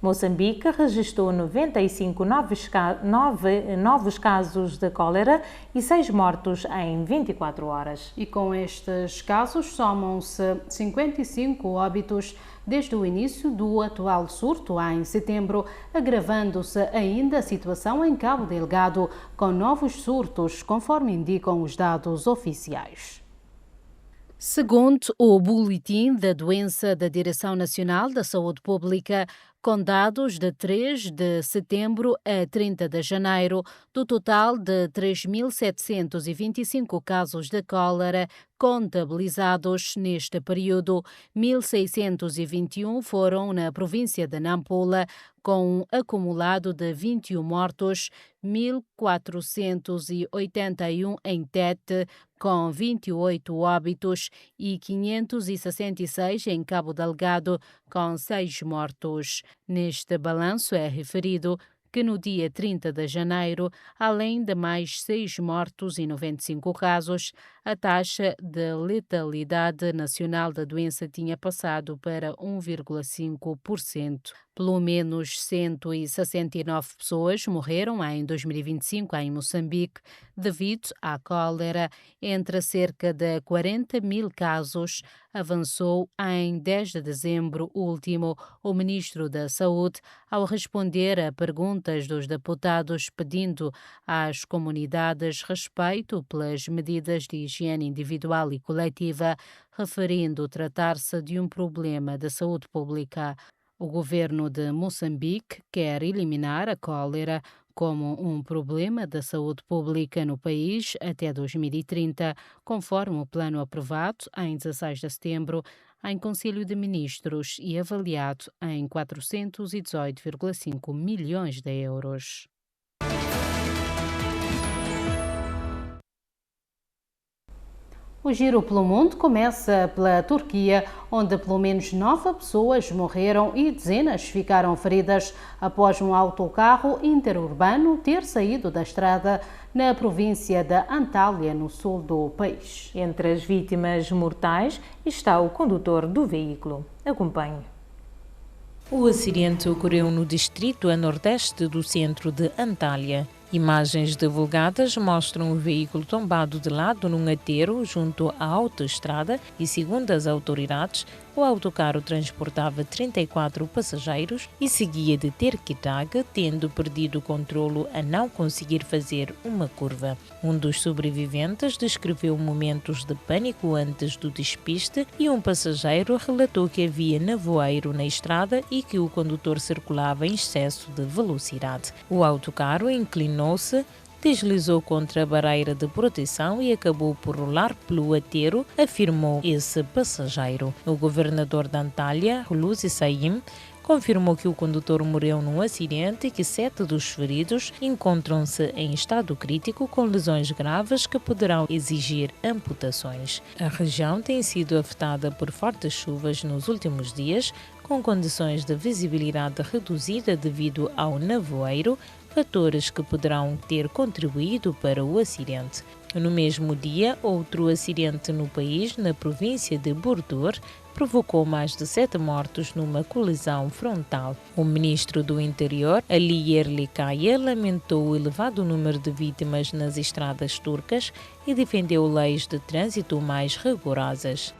Moçambique registrou 95 novos casos de cólera e 6 mortos em 24 horas. E com estes casos somam-se 55 óbitos desde o início do atual surto em setembro, agravando-se ainda a situação em Cabo Delgado, com novos surtos, conforme indicam os dados oficiais. Segundo o Boletim da Doença da Direção Nacional da Saúde Pública, com dados de 3 de setembro a 30 de janeiro, do total de 3.725 casos de cólera contabilizados neste período, 1.621 foram na província de Nampula, com um acumulado de 21 mortos, 1.481 em Tete, com 28 óbitos, e 566 em Cabo Delgado, com 6 mortos. Neste balanço é referido que no dia 30 de janeiro, além de mais 6 mortos e 95 casos, a taxa de letalidade nacional da doença tinha passado para 1,5%. Pelo menos 169 pessoas morreram em 2025 em Moçambique devido à cólera. Entre cerca de 40 mil casos, avançou em 10 de dezembro último o Ministro da Saúde ao responder a perguntas dos deputados pedindo às comunidades respeito pelas medidas de higiene individual e coletiva, referindo tratar-se de um problema de saúde pública. O governo de Moçambique quer eliminar a cólera como um problema da saúde pública no país até 2030, conforme o plano aprovado em 16 de setembro em Conselho de Ministros e avaliado em 418,5 milhões de euros. O Giro pelo Mundo começa pela Turquia, onde pelo menos 9 pessoas morreram e dezenas ficaram feridas após um autocarro interurbano ter saído da estrada na província de Antália, no sul do país. Entre as vítimas mortais está o condutor do veículo. Acompanhe. O acidente ocorreu no distrito a nordeste do centro de Antália. Imagens divulgadas mostram o veículo tombado de lado num aterro junto à autoestrada e, segundo as autoridades, o autocarro transportava 34 passageiros e seguia de Terquitaga, tendo perdido o controlo a não conseguir fazer uma curva. Um dos sobreviventes descreveu momentos de pânico antes do despiste e um passageiro relatou que havia nevoeiro na estrada e que o condutor circulava em excesso de velocidade. O autocarro inclinou-se, deslizou contra a barreira de proteção e acabou por rolar pelo aterro, afirmou esse passageiro. O governador de Antália, Hulusi Saim, confirmou que o condutor morreu num acidente e que 7 dos feridos encontram-se em estado crítico com lesões graves que poderão exigir amputações. A região tem sido afetada por fortes chuvas nos últimos dias, com condições de visibilidade reduzida devido ao nevoeiro, fatores que poderão ter contribuído para o acidente. No mesmo dia, outro acidente no país, na província de Bordur, provocou mais de 7 mortos numa colisão frontal. O ministro do Interior, Ali Yerlikaya, lamentou o elevado número de vítimas nas estradas turcas e defendeu leis de trânsito mais rigorosas.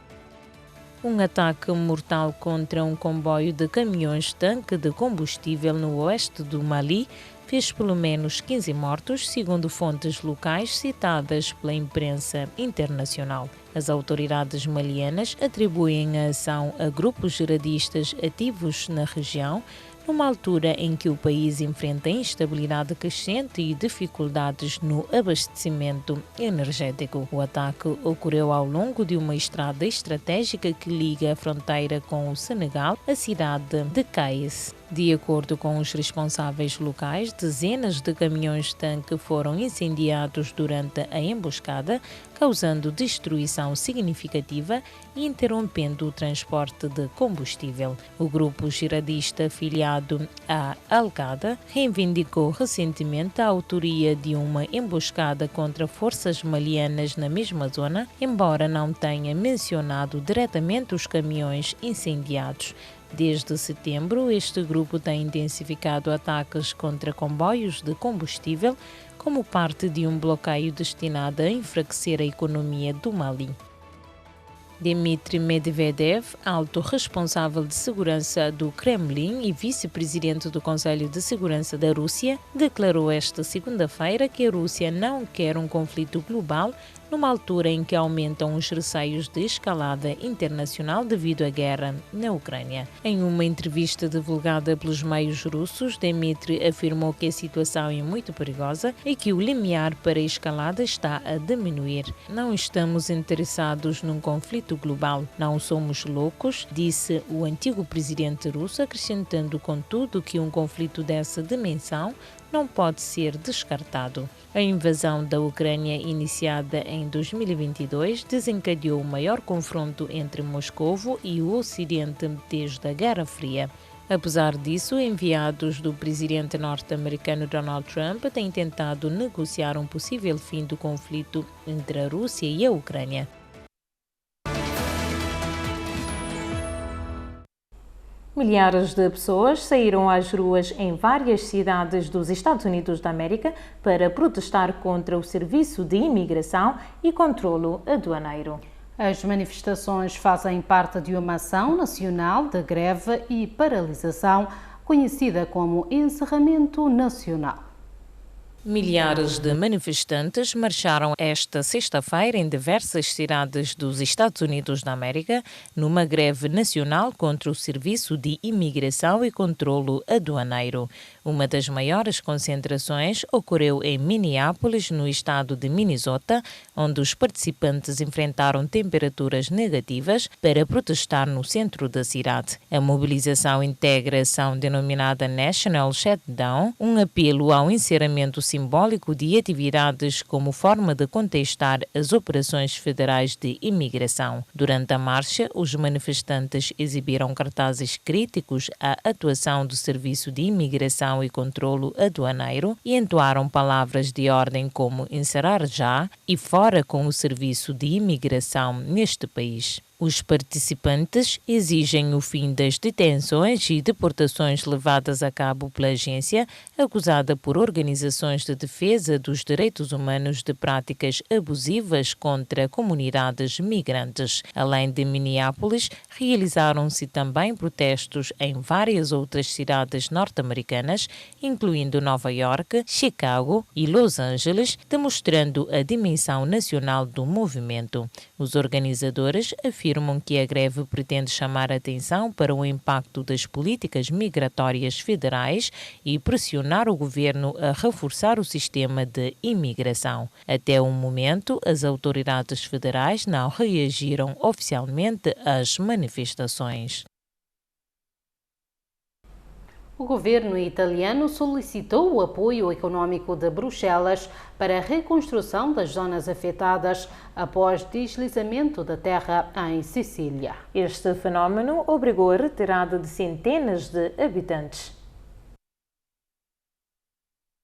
Um ataque mortal contra um comboio de caminhões-tanque de combustível no oeste do Mali fez pelo menos 15 mortos, segundo fontes locais citadas pela imprensa internacional. As autoridades malianas atribuem a ação a grupos jihadistas ativos na região, numa altura em que o país enfrenta instabilidade crescente e dificuldades no abastecimento energético. O ataque ocorreu ao longo de uma estrada estratégica que liga a fronteira com o Senegal, a cidade de Kayes. De acordo com os responsáveis locais, dezenas de caminhões-tanque foram incendiados durante a emboscada, causando destruição significativa e interrompendo o transporte de combustível. O grupo jihadista afiliado à Al-Qaeda reivindicou recentemente a autoria de uma emboscada contra forças malianas na mesma zona, embora não tenha mencionado diretamente os caminhões incendiados. Desde setembro, este grupo tem intensificado ataques contra comboios de combustível como parte de um bloqueio destinado a enfraquecer a economia do Mali. Dmitry Medvedev, alto responsável de segurança do Kremlin e vice-presidente do Conselho de Segurança da Rússia, declarou esta segunda-feira que a Rússia não quer um conflito global numa altura em que aumentam os receios de escalada internacional devido à guerra na Ucrânia. Em uma entrevista divulgada pelos meios russos, Dmitry afirmou que a situação é muito perigosa e que o limiar para a escalada está a diminuir. Não estamos interessados num conflito global, não somos loucos, disse o antigo presidente russo, acrescentando, contudo, que um conflito dessa dimensão não pode ser descartado. A invasão da Ucrânia, iniciada em 2022, desencadeou o maior confronto entre Moscovo e o Ocidente desde a Guerra Fria. Apesar disso, enviados do presidente norte-americano Donald Trump têm tentado negociar um possível fim do conflito entre a Rússia e a Ucrânia. Milhares de pessoas saíram às ruas em várias cidades dos Estados Unidos da América para protestar contra o Serviço de Imigração e Controlo Aduaneiro. As manifestações fazem parte de uma ação nacional de greve e paralisação, conhecida como Encerramento Nacional. Milhares de manifestantes marcharam esta sexta-feira em diversas cidades dos Estados Unidos da América numa greve nacional contra o Serviço de Imigração e Controlo Aduaneiro. Uma das maiores concentrações ocorreu em Minneapolis, no estado de Minnesota, onde os participantes enfrentaram temperaturas negativas para protestar no centro da cidade. A mobilização integra a ação denominada National Shutdown, um apelo ao encerramento simbólico de atividades como forma de contestar as operações federais de imigração. Durante a marcha, os manifestantes exibiram cartazes críticos à atuação do Serviço de Imigração e Controlo Aduaneiro e entoaram palavras de ordem como encerrar já e fora com o Serviço de Imigração neste país. Os participantes exigem o fim das detenções e deportações levadas a cabo pela agência, acusada por organizações de defesa dos direitos humanos de práticas abusivas contra comunidades migrantes. Além de Minneapolis, realizaram-se também protestos em várias outras cidades norte-americanas, incluindo Nova York, Chicago e Los Angeles, demonstrando a dimensão nacional do movimento. Os organizadores afirmam que a greve pretende chamar a atenção para o impacto das políticas migratórias federais e pressionar o governo a reforçar o sistema de imigração. Até o momento, as autoridades federais não reagiram oficialmente às manifestações. O governo italiano solicitou o apoio econômico de Bruxelas para a reconstrução das zonas afetadas após deslizamento da terra em Sicília. Este fenómeno obrigou a retirada de centenas de habitantes.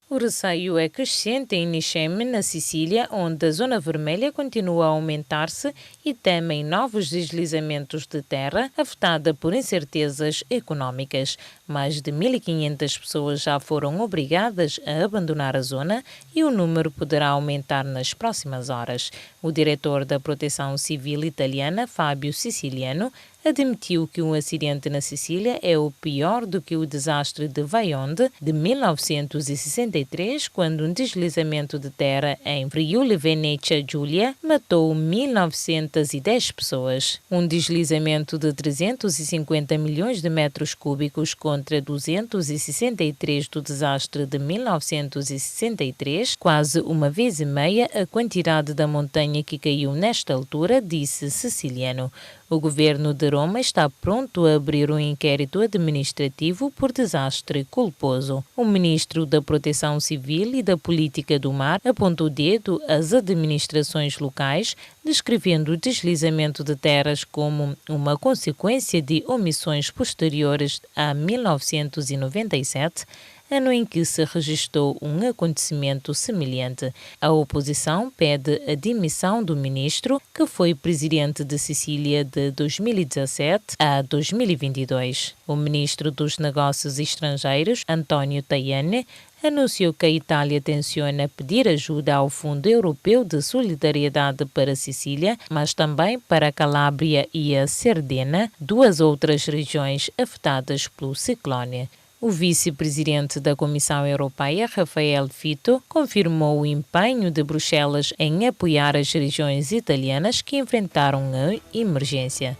O receio é crescente em Niceme, na Sicília, onde a zona vermelha continua a aumentar-se e temem novos deslizamentos de terra afetada por incertezas económicas. Mais de 1.500 pessoas já foram obrigadas a abandonar a zona e o número poderá aumentar nas próximas horas. O diretor da Proteção Civil italiana, Fábio Siciliano, admitiu que um acidente na Sicília é o pior do que o desastre de Vajont de 1963, quando um deslizamento de terra em Friuli Venezia Giulia matou 1.910 pessoas. Um deslizamento de 350 milhões de metros cúbicos contra 263 do desastre de 1963, quase uma vez e meia a quantidade da montanha que caiu nesta altura, disse Siciliano. O governo de Roma está pronto a abrir um inquérito administrativo por desastre culposo. O ministro da Proteção Civil e da Política do Mar apontou o dedo às administrações locais, descrevendo o deslizamento de terras como uma consequência de omissões posteriores a 1997, ano em que se registrou um acontecimento semelhante. A oposição pede a demissão do ministro, que foi presidente de Sicília de 2017 a 2022. O ministro dos Negócios Estrangeiros, António Tajani, anunciou que a Itália tenciona pedir ajuda ao Fundo Europeu de Solidariedade para a Sicília, mas também para a Calábria e a Cerdeña, duas outras regiões afetadas pelo ciclone. O vice-presidente da Comissão Europeia, Rafael Fitto, confirmou o empenho de Bruxelas em apoiar as regiões italianas que enfrentaram a emergência.